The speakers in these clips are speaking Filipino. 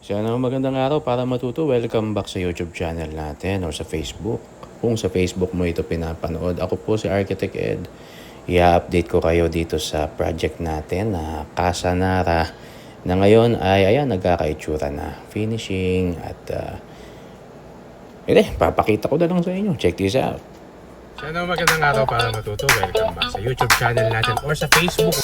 Sana magandang araw para matuto. Welcome back sa YouTube channel natin or sa Facebook. Kung sa Facebook mo ito pinapanood, ako po si Architect Ed. I-update ko kayo dito sa project natin na Casa Nara na ngayon ay ayan, nagkakaitsura na. Finishing at papakita ko na lang sa inyo. Check this out. Sana magandang araw para matuto. Welcome back sa YouTube channel natin or sa Facebook.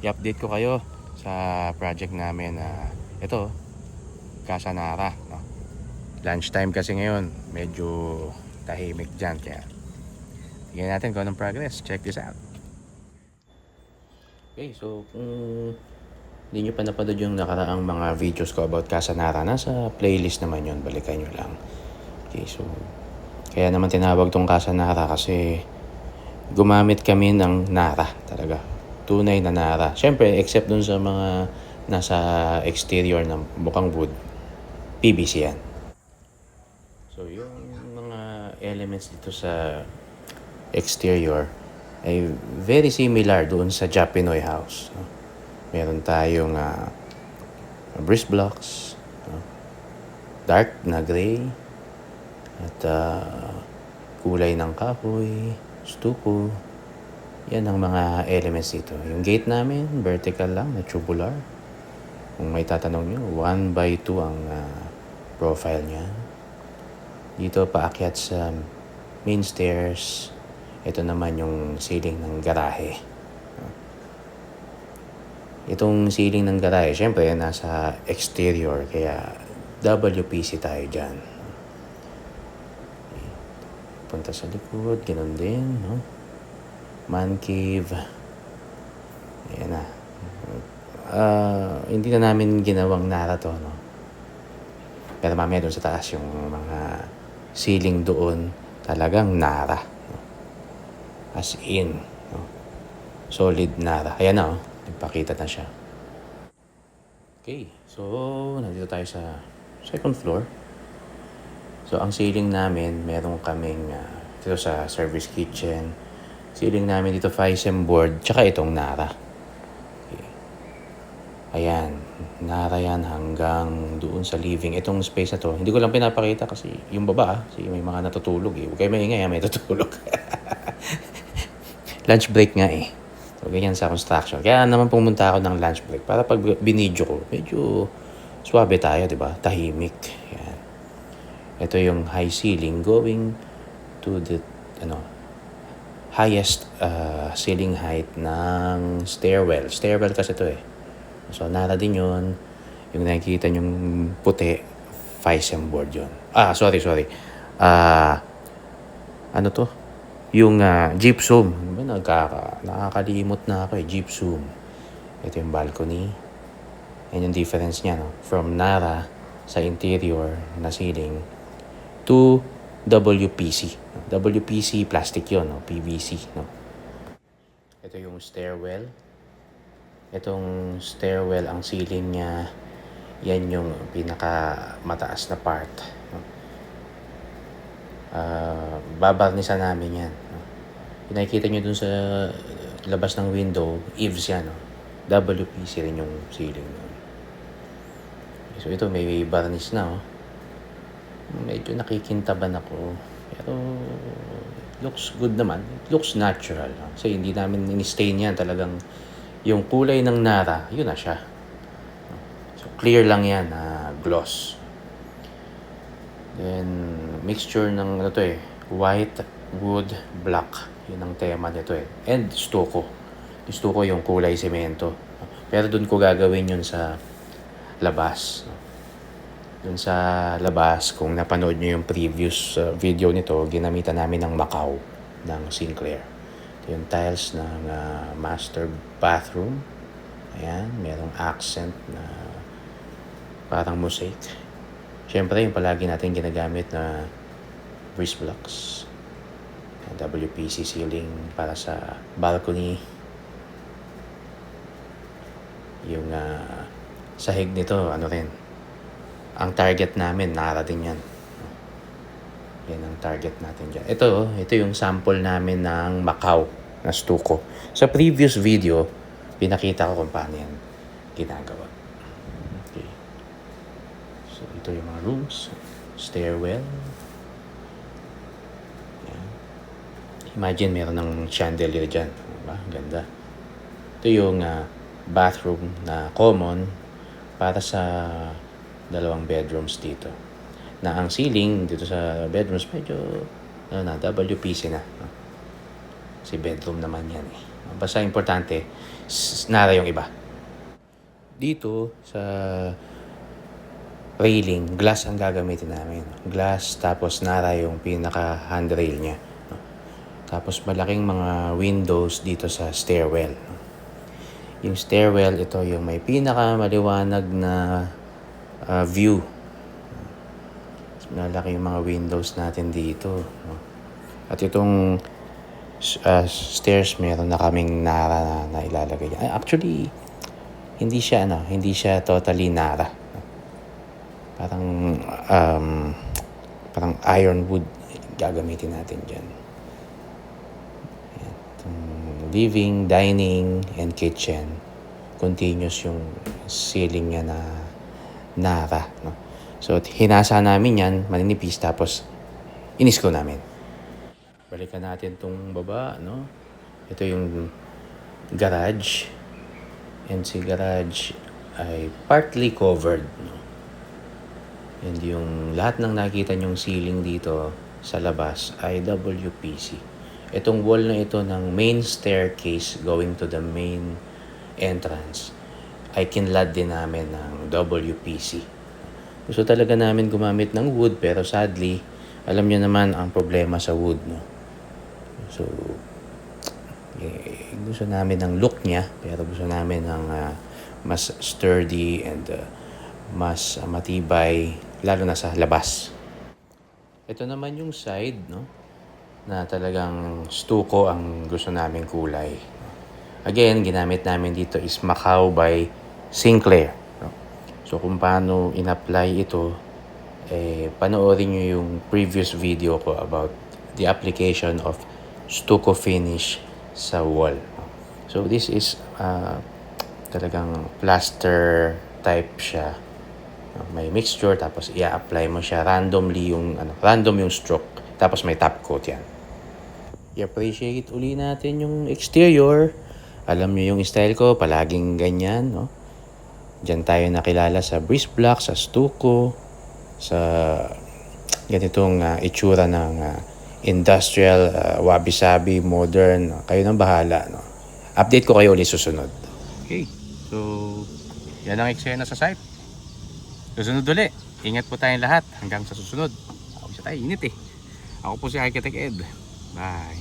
I-update ko kayo sa project namin na ito, Casa Nara, no? Lunchtime kasi ngayon, medyo tahimik dyan, kaya tingnan natin kung anong progress. Check this out. Okay, so kung hindi nyo pa napanood yung nakaraang mga videos ko about Casa Nara, nasa playlist naman yun, balikan nyo lang. Okay, so kaya naman tinawag tong Casa Nara kasi gumamit kami ng Nara talaga, tunay na Nara. Siyempre, except dun sa mga nasa exterior ng mukhang wood, PVC yan. So yung mga elements dito sa exterior ay very similar doon sa Japinoy house, no? Meron tayong breeze blocks, no? Dark na gray at kulay ng kahoy, stucco. Yan ang mga elements dito. Yung gate namin, vertical lang na tubular. Kung may tatanong nyo, 1x2 ang profile niya. Dito paakyat sa main stairs. Ito naman yung ceiling ng garahe. Itong ceiling ng garahe, syempre nasa exterior, kaya WPC tayo dyan. Punta sa likod, ganun din, no? Man cave. Ayan na. Hindi na namin ginawang Nara to, no? Pero mamaya doon sa taas yung mga ceiling doon, talagang Nara, no? As in, no? Solid Nara. Ayan na, oh. Nagpakita na siya. Okay, so nandito tayo sa second floor. So ang ceiling namin, meron kaming dito sa service kitchen. Ceiling namin dito, FISM board, tsaka itong Nara. Okay. Ayan, Nara yan hanggang doon sa living. Itong space na to, hindi ko lang pinapakita kasi yung baba, kasi may mga natutulog eh. Huwag kayo maingay, may natutulog. Lunch break nga eh. So, ganyan sa construction. Kaya naman pumunta ako ng lunch break para pag binidyo ko, medyo swabe tayo, di ba? Tahimik. Yan. Ito yung high ceiling going to the highest ceiling height ng stairwell. Stairwell kasi ito eh. So, Nara din yun. Yung nakikita yung puti, FISM board yun. Sorry. Ano to? Yung gypsum. Nakakalimot na ako eh. Gypsum. Ito yung balcony. Yan yung difference niya, no? From Nara sa interior na ceiling to WPC. WPC plastic yun, no? PVC, no? Ito yung stairwell. Itong stairwell, ang ceiling niya, yan yung pinaka mataas na part, no? Babarnisan namin yan, no? Nakikita nyo dun sa labas ng window, eaves yan, no? WPC rin yung ceiling, no? So ito may varnish na, oh. Medyo nakikintaban ako, pero looks good naman. It looks natural, no? Kasi hindi namin in-stain yan. Talagang yung kulay ng Nara, yun na siya. So clear lang yan, gloss. Then mixture ng white, wood, black. Yun ang tema nito eh. And stucco. Yung stucco yung kulay semento. Pero dun ko gagawin yun sa labas. Dun sa labas, kung napanood nyo yung previous video nito, ginamitan namin ng Macau ng Sinclair. Ito yung tiles ng master bathroom. Ayan, merong accent na parang mosaic. Siyempre, yung palagi natin ginagamit na breeze blocks. WPC ceiling para sa balcony. Yung sahig nito, ano rin. Ang target namin, Nara din yan. Yan ang target natin dyan. Ito yung sample namin ng Macau na stucco. Sa previous video, pinakita ko kung paano yan ginagawa. Okay. So, ito yung mga rooms. Stairwell. Yan. Imagine meron ng chandelier dyan. Diba? Ganda. Ito yung bathroom na common para sa 2 bedrooms dito. Na ang ceiling dito sa bedrooms medyo WPC na. Si bedroom naman yan eh. Basta importante, Nara yung iba. Dito sa railing, glass ang gagamitin namin. Glass, tapos Nara yung pinaka handrail niya. Tapos malaking mga windows dito sa stairwell. Yung stairwell, ito yung may pinaka maliwanag na view. Malaki yung mga windows natin dito. At itong stairs, meron na kaming Nara na ilalagay. Actually, hindi siya totally Nara. Parang ironwood gagamitin natin dyan. Itong living, dining, and kitchen. Continuous yung ceiling niya na Nara. No? So, hinasa namin yan, maninipis, tapos inisko namin. Balikan natin itong baba, no? Ito yung garage. And si garage ay partly covered, no? And yung lahat ng nakita nyong ceiling dito sa labas ay WPC. Itong wall na ito ng main staircase going to the main entrance ay kinlad din namin ng WPC. Gusto talaga namin gumamit ng wood, pero sadly, alam niyo naman ang problema sa wood, no? So, gusto namin ng look niya, pero gusto namin ng mas sturdy and mas matibay, lalo na sa labas. Ito naman yung side, no? Na talagang stucco ang gusto namin kulay. Again, ginamit namin dito is Macau by Sinclair. No? So, kung paano in-apply ito, panoorin nyo yung previous video ko about the application of stucco finish sa wall. So, this is talagang plaster type siya. May mixture, tapos i-apply mo siya randomly random yung stroke, tapos may top coat yan. I-appreciate uli natin yung exterior. Alam nyo yung style ko, palaging ganyan, no? Diyan tayo nakilala sa breeze block, sa stucco, sa ganitong itsura ng industrial, wabi-sabi, modern. Kayo nang bahala, no? Update ko kayo ulit susunod. Okay, so yan ang eksena sa site. Susunod ulit. Ingat po tayong lahat hanggang sa susunod. Ako siya tayo, init eh. Ako po si Architect Ed. Bye.